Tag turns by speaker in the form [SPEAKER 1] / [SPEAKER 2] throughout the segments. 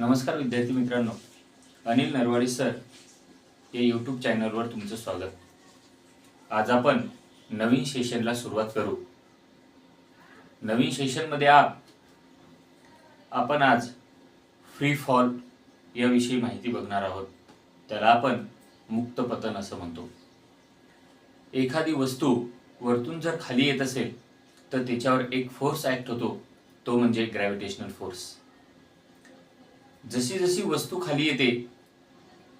[SPEAKER 1] नमस्कार विद्यार्थी मित्रांनो, अनिल नरवाडी सर या यूट्यूब चॅनलवर तुमचं स्वागत। आज आपण नवीन सेशनला सुरुवात करू। नवीन सेशनमध्ये आपण आज फ्री फॉल याविषयी माहिती बघणार आहोत। त्याला आपण मुक्त पतन असं म्हणतो। एखादी वस्तू वरतून जर खाली येत असेल तर त्याच्यावर एक फोर्स ऍक्ट होतो, तो म्हणजे ग्रॅव्हिटेशनल फोर्स। जशी जशी वस्तू खाली येते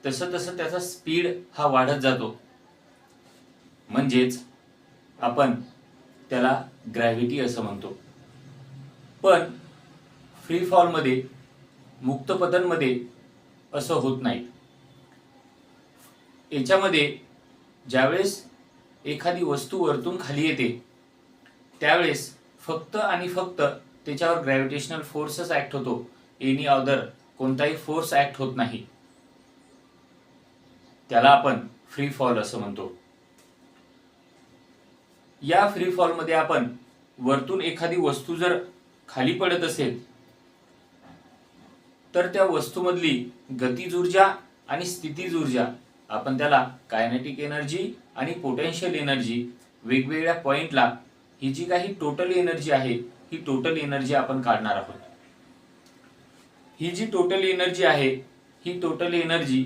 [SPEAKER 1] तसं तसं त्याचा स्पीड हा वाढत जातो, म्हणजेच आपण त्याला ग्रॅव्हिटी असं म्हणतो। पण फ्री फॉल मध्ये, मुक्त पतन मध्ये असं होत नाही। याच्यामध्ये ज्यावेळेस एखादी वस्तू वरतून खाली येते त्यावेळेस फक्त आणि फक्त त्याच्यावर ग्रॅव्हिटेशनल फोर्सच ऍक्ट होतो, एनी अदर कोणताही फोर्स ऍक्ट होत नाही। त्याला आपण फ्री फॉल असं म्हणतो। या फ्री फॉल मध्ये आपण वरतून एखादी वस्तू जर खाली पडत असेल तर त्या वस्तूमधली गतिज ऊर्जा आणि स्थितीज ऊर्जा, आपण त्याला कायनेटिक एनर्जी आणि पोटेन्शियल एनर्जी, वेगवेगळ्या पॉइंटला ही जी काही टोटल एनर्जी आहे ही टोटल एनर्जी आपण काढणार आहोत। ही जी टोटल एनर्जी आहे ही टोटल एनर्जी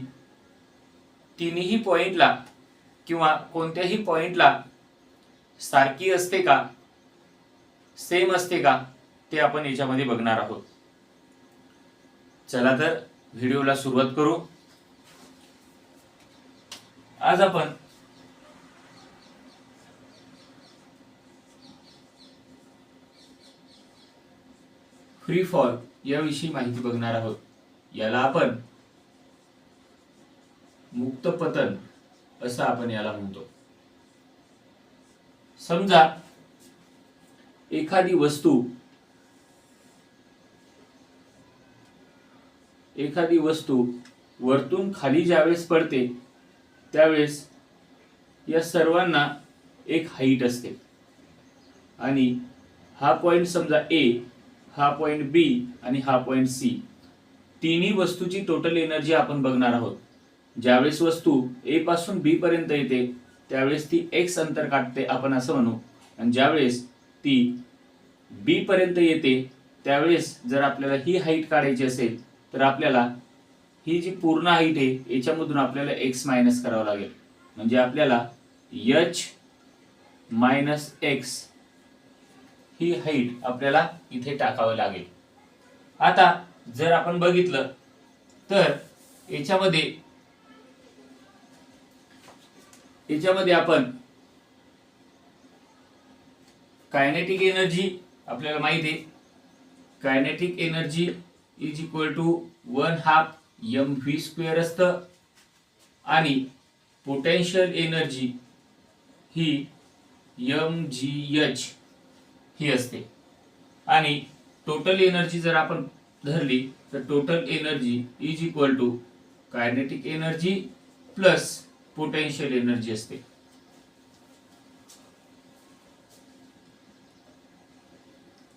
[SPEAKER 1] तिन्ही पॉइंटला किंवा कोणत्याही पॉइंटला सारखी असते का, सेम असते का, ते आपण याच्यामध्ये बघणार आहोत। चला तर व्हिडिओला सुरुवात करू। आज आपण फ्री फॉल याविषयी माहिती बघणार आहोत। याला आपण मुक्त पतन असं आपण याला म्हणतो। समजा एखादी वस्तू वरतून खाली ज्यावेळेस पडते त्यावेळेस या सर्वांना एक हाईट असते आणि हा पॉइंट समजा ए, हा पॉइंट बी आणि हा पॉइंट सी, तिन्ही वस्तूची टोटल एनर्जी आपण बघणार आहोत। ज्यावेळेस वस्तू ए पासून बी पर्यंत येते त्यावेळेस ती एक्स अंतर काढते आपण असं म्हणू, आणि ज्यावेळेस ती बी पर्यंत येते त्यावेळेस जर आपल्याला ही हाईट काढायची असेल तर आपल्याला ही जी पूर्ण हाईट आहे याच्यामधून आपल्याला एक्स मायनस करावं लागेल, म्हणजे आपल्याला एच मायनस एक्स ही हाईट आपल्याला इथे टाकावं लागेल। आता जर आपण बघितलं तर याच्यामध्ये आपण कायनेटिक एनर्जी आपल्याला माहिती आहे, kinetic energy is equal to 1/2 mv² असतं आणि पोटेन्शियल एनर्जी ही mgh ही असते। आणि टोटल एनर्जी जर आपण धरली तर total energy is equal to kinetic energy plus potential energy असते।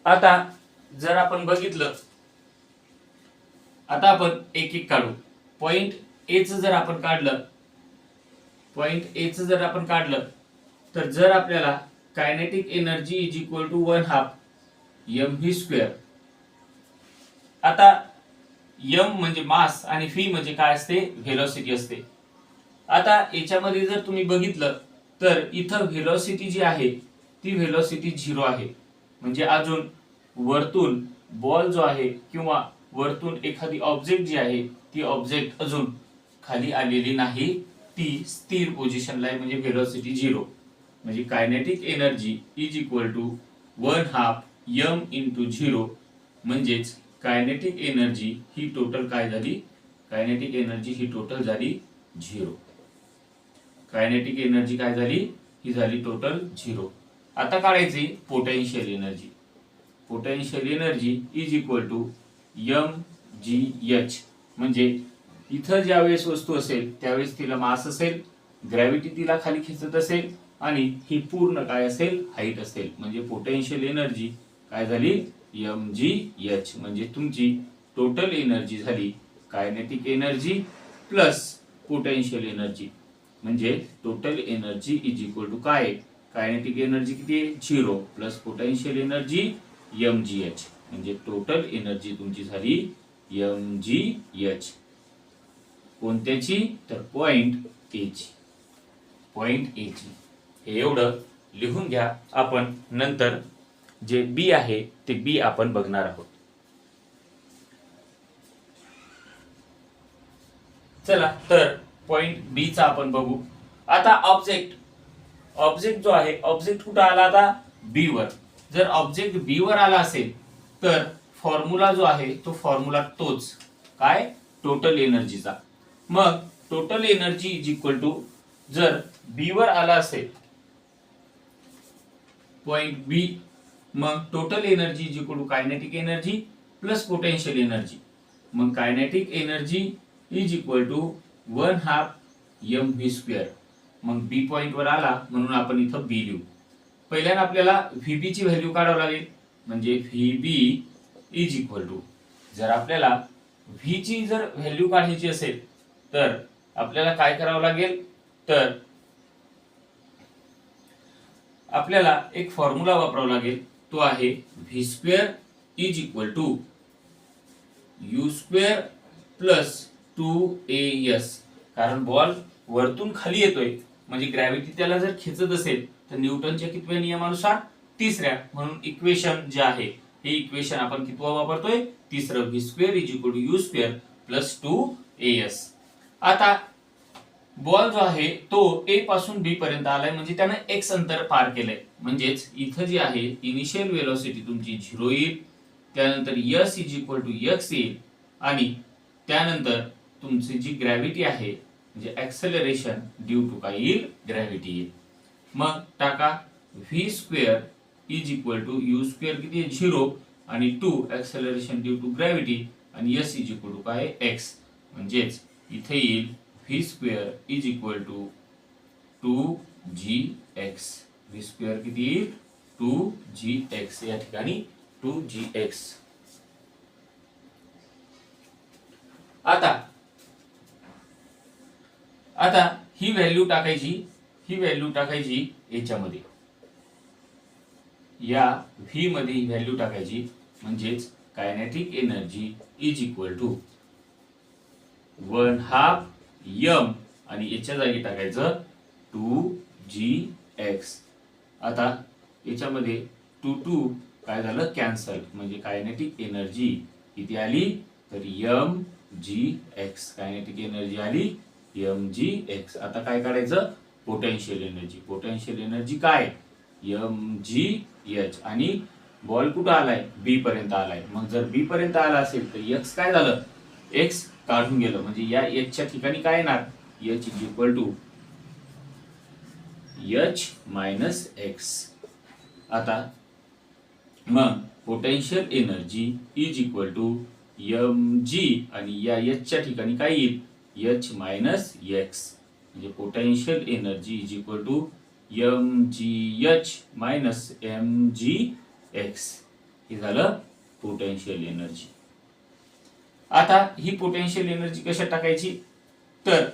[SPEAKER 1] आता जर आपण बघितलं, आता आपण एक एक काढू। पॉइंट ए च जर आपण काढलं तर जर आपल्याला kinetic energy is equal to 1/2 mv², आता m म्हणजे मास आणि v म्हणजे काय असते, व्हेलॉसिटी असते। आता याच्यामध्ये जर तुम्ही बघितलं तर इथं व्हेलॉसिटी जी आहे ती व्हेलॉसिटी 0 आहे, म्हणजे अजून वरतून बॉल जो आहे किंवा वरतून एखादी ऑब्जेक्ट जी आहे ती ऑब्जेक्ट अजून खाली आलेली नाही, ती स्थिर पोझिशनला आहे, म्हणजे व्हेलॉसिटी 0। म्हणजे kinetic energy is equal to 1/2 m into 0, म्हणजेच कायनेटिक एनर्जी ही टोटल काय झाली, कायनेटिक एनर्जी ही टोटल झाली 0। कायनेटिक एनर्जी काय झाली, ही झाली टोटल 0। आता काढायची potential energy. Potential energy is equal to mgh, म्हणजे इथं ज्यावेळेस वस्तू असेल त्यावेळेस तिला मास असेल, ग्रॅव्हिटी तिला खाली खेचत असेल आणि ही पूर्ण काय असेल, हाईट असेल, म्हणजे पोटेन्शियल एनर्जी काय झाली mgh, म्हणजे तुमची टोटल एनर्जी झाली kinetic energy plus potential energy. म्हणजे total energy is equal to काय, कायनेटिक एनर्जी किती आहे 0 प्लस पोटेन्शियल एनर्जी mgh. म्हणजे टोटल एनर्जी तुमची झाली mgh. कोणत्याची, तर पॉइंट ए ची. पॉइंट ए ची. हे एवढं लिहून घ्या. आपण नंतर जे बी आहे ते बी आपण बघणार आहोत. चला तर पॉइंट बी चा आपण बघू. आता ऑब्जेक्ट जो आहे, ऑब्जेक्ट कुठं आला आता बी वर. जर ऑब्जेक्ट बी वर आला असेल तर फॉर्म्युला जो आहे तो फॉर्म्युला तोच काय, टोटल एनर्जीचा. मग total energy is equal to, जर बी वर आला असेल पॉइंट बी, मग total energy is equal to kinetic energy plus potential energy. मग kinetic energy is equal to 1/2 mv². मग बी पॉइंट वर आला म्हणून आपण इथं बी लिहू. पहिल्यांदा आपल्याला व्हीबी ची व्हॅल्यू काढावी लागेल. म्हणजे व्हीबी इज इक्वल टू, जर आपल्याला व्ही ची जर व्हॅल्यू काढायची असेल तर आपल्याला काय करावं लागेल, तर आपल्याला एक फॉर्म्युला वापरावा लागेल. तो आहे v² is equal to u² plus 2as. कारण बॉल वरतून खाली येतोय म्हणजे ग्रॅव्हिटी त्याला जर खेचत असेल तर न्यूटनच्या कितव्या नियमानुसार, तिसऱ्या. म्हणून इक्वेशन जे आहे हे इक्वेशन आपण कितवा वापरतोय, तिसरं. v² is equal to u² plus 2as. आता बॉल जो आहे तो ए पासून बी पर्यंत आलाय म्हणजे त्यानं x अंतर पार केलंय. म्हणजेच इथं जी आहे इनिशियल वेलोसिटी तुमची 0 येईल, त्यानंतर s is equal to x येईल आणि त्यानंतर तुमची जी ग्रॅव्हिटी आहे म्हणजे ऍक्सेलरेशन ड्यू टू काय येईल, ग्रॅव्हिटी येईल. मग टाका v² is equal to u² किती आहे 0 आणि 2 ऍक्सेलरेशन ड्यू टू ग्रॅव्हिटी आणि s इज इक्वल टू काय x. म्हणजेच इथे येईल v² is equal to 2gx. v² किती येईल 2gx. या ठिकाणी 2gx. आता ही व्हॅल्यू टाकायची याच्यामध्ये, या v मध्ये ही व्हॅल्यू टाकायची. म्हणजेच kinetic energy is equal to 1/2 m आणि याच्या जागी टाकायचं 2gx. आता याच्यामध्ये 2 काय झालं, कॅन्सल. म्हणजे कायनेटिक एनर्जी किती आली, तर mgx. कायनेटिक एनर्जी आली mgx. आता काय काढायचं, पोटेन्शियल एनर्जी. पोटेन्शियल एनर्जी काय, mgh. आणि बॉल कुठं आलाय, बी पर्यंत आलाय. मग जर बी पर्यंत आला असेल तर x काय झालं, x काढून गेलं. म्हणजे या h च्या ठिकाणी काय येणार, h is equal to h minus x. आता मग potential energy is equal to mg आणि या h च्या ठिकाणी काय येईल, h मायनस x. म्हणजे potential energy is equal to mgh minus mgx. हे झालं पोटेन्शियल एनर्जी. आता ही पोटेन्शियल एनर्जी कशात टाकायची, तर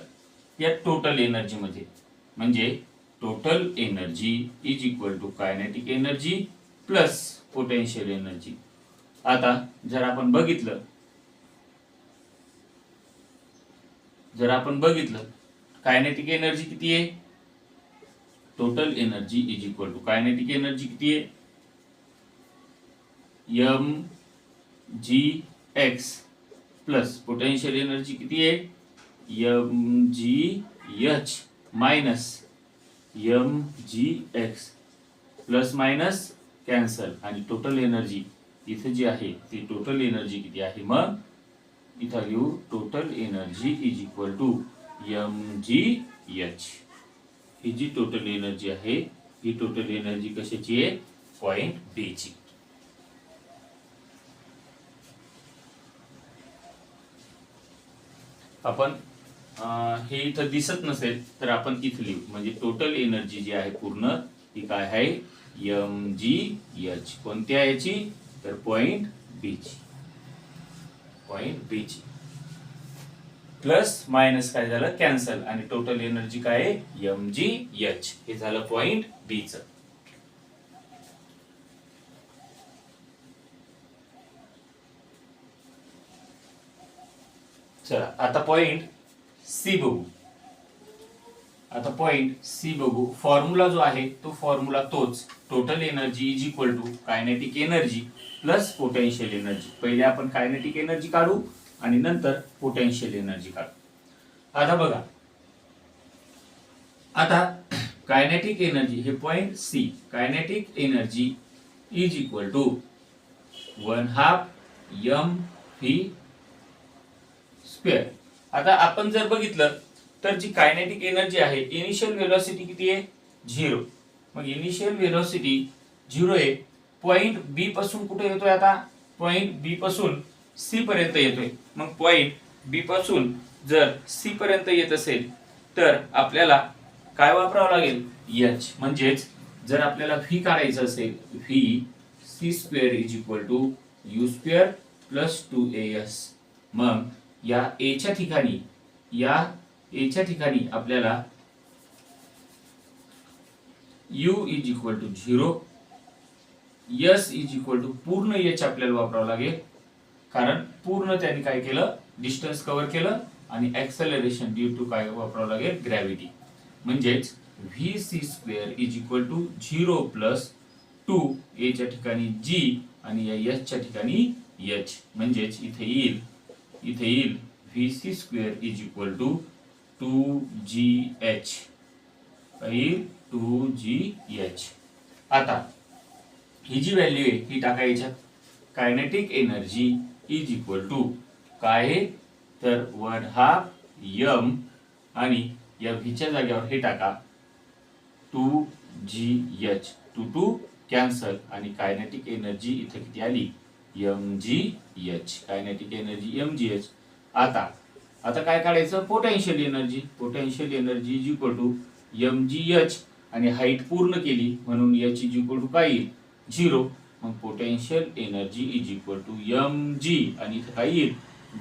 [SPEAKER 1] या टोटल एनर्जी मध्ये. म्हणजे total energy is equal to kinetic energy plus potential energy. आता जर आपण बघितलं कायनेटिक एनर्जी किती आहे, total energy is equal to kinetic energy किती आहे mgx प्लस पोटेन्शियल एनर्जी किती आहे mgh minus mgx. Plus minus cancel आणि टोटल एनर्जी इथे जी आहे ती टोटल एनर्जी किती आहे, मग इथं लिहू total energy is equal to mgh. ही जी टोटल एनर्जी आहे ही टोटल एनर्जी कशाची आहे, पॉइंट बी ची. आपण हे इथं दिसत नसेल तर आपण इथं लिहू. म्हणजे टोटल एनर्जी जी आहे पूर्ण ही काय आहे mgh. कोणत्या याची, तर पॉइंट बी ची. पॉइंट बी ची. प्लस मायनस काय झालं कॅन्सल आणि टोटल एनर्जी काय आहे mgh. हे झालं पॉइंट बी च. चला आता पॉइंट सी बघू. आता पॉइंट सी बघू. फॉर्म्युला जो आहे तो फॉर्म्युला तोच, total energy is equal to kinetic energy plus potential energy. पहिले आपण कायनेटिक एनर्जी काढू आणि नंतर पोटेन्शियल एनर्जी काढू. आता बघा, आता कायनेटिक एनर्जी हे point C, kinetic energy is equal to 1/2 mv square. आता आपण जर बघितलं तर जी कायनेटिक एनर्जी आहे, इनिशियल वेलोसिटी किती आहे 0. मग इनिशियल वेलोसिटी 0 आहे. पॉइंट बी पासून कुठे येतोय आता, पॉइंट बी पासून सी पर्यंत येतोय. मग पॉइंट बी पासून जर सी पर्यंत येत असेल तर आपल्याला काय वापरावं लागेल एच. म्हणजेच जर आपल्याला व्ही काढायचं असेल, V C square is equal to U square plus 2as. मग या एच्या ठिकाणी, या एच्या ठिकाणी आपल्याला u is equal to 0, s is equal to पूर्ण एच आपल्याला वापरावं लागेल, कारण पूर्ण त्यांनी काय केलं डिस्टन्स कव्हर केलं आणि ऍक्सेलरेशन ड्यू टू काय वापरावं लागेल ग्रॅव्हिटी. म्हणजेच V C square is equal to 0 plus 2 एच्या ठिकाणी g आणि या s च्या ठिकाणी h. म्हणजेच इथे येईल V C square is equal to 2gh, येईल 2gh. आता ही जी व्हॅल्यू आहे ही टाकायच्या. Kinetic energy is equal to काय आहे तर 1/2 m आणि या v च्या जागेवर हे टाका 2gh. 2 कॅन्सल आणि कायनेटिक एनर्जी इथे किती आली mgh. Kinetic energy mgh. आता काय काढायचं potential energy. Potential energy is equal to mgh आणि हाईट पूर्ण केली म्हणून h इज इक्वल टू काय येईल 0. मग potential energy is equal to mg आणि इथे काय येईल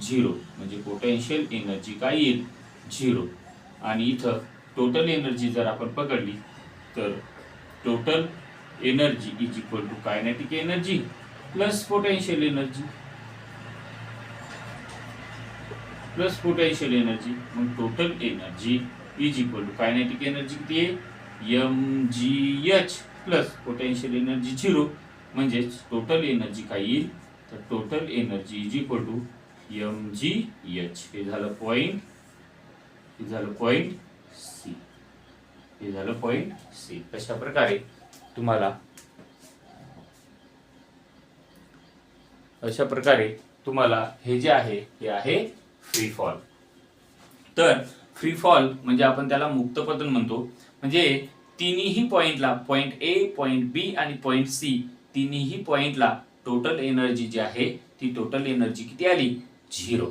[SPEAKER 1] 0. म्हणजे पोटेन्शियल एनर्जी काय येईल 0. आणि इथं टोटल एनर्जी जर आपण पकडली तर total energy is equal to kinetic energy plus potential energy, plus potential energy. मग total energy is equal to kinetic energy किती आहे mgh प्लस पोटेन्शियल एनर्जी 0. म्हणजेच टोटल एनर्जी काय येईल तर total energy is equal to mgh. हे झालं point, हे झालं पॉइंट सी, हे झालं पॉइंट सी. अशा प्रकारे तुम्हाला हे जे आहे हे आहे फ्री फॉल. तर फ्री फॉल म्हणजे आपण त्याला मुक्त पतन म्हणतो. म्हणजे तिन्ही पॉइंटला, पॉइंट ए, पॉइंट बी आणि पॉइंट सी, तिन्ही पॉइंटला टोटल एनर्जी जी आहे ती टोटल एनर्जी किती आली 0.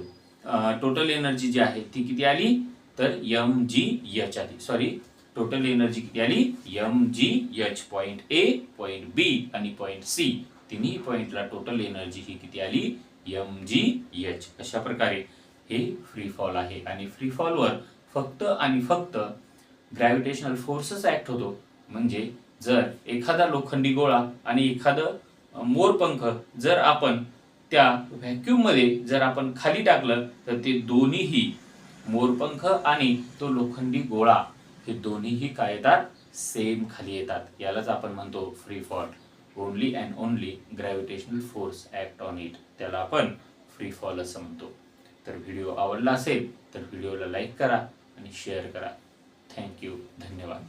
[SPEAKER 1] टोटल एनर्जी जी आहे ती किती आली तर mgh आली. सॉरी, टोटल एनर्जी किती आली mgh. पॉइंट ए, पॉइंट बी आणि पॉइंट सी, तिन्ही पॉइंटला टोटल एनर्जी ही किती आली mgh. अशा प्रकारे हे फ्री फॉल आहे. आणि फ्री फॉल वर फक्त आणि फक्त ग्रॅव्हिटेशनल फोर्सच ऍक्ट होतो. म्हणजे जर एखादा लोखंडी गोळा आणि एखादं मोरपंख जर आपण त्या व्हॅक्यूम मध्ये जर आपण खाली टाकलं तर ते दोन्हीही, मोरपंख आणि तो लोखंडी गोळा, हे दोन्हीही काय येतात सेम खाली येतात. यालाच आपण म्हणतो free fall. Only and only gravitational force act on it, त्याला आपण फ्री फॉल असं म्हणतो. तर व्हिडिओ आवडला असेल तर व्हिडिओला लाईक करा आणि शेअर करा. थँक्यू, धन्यवाद.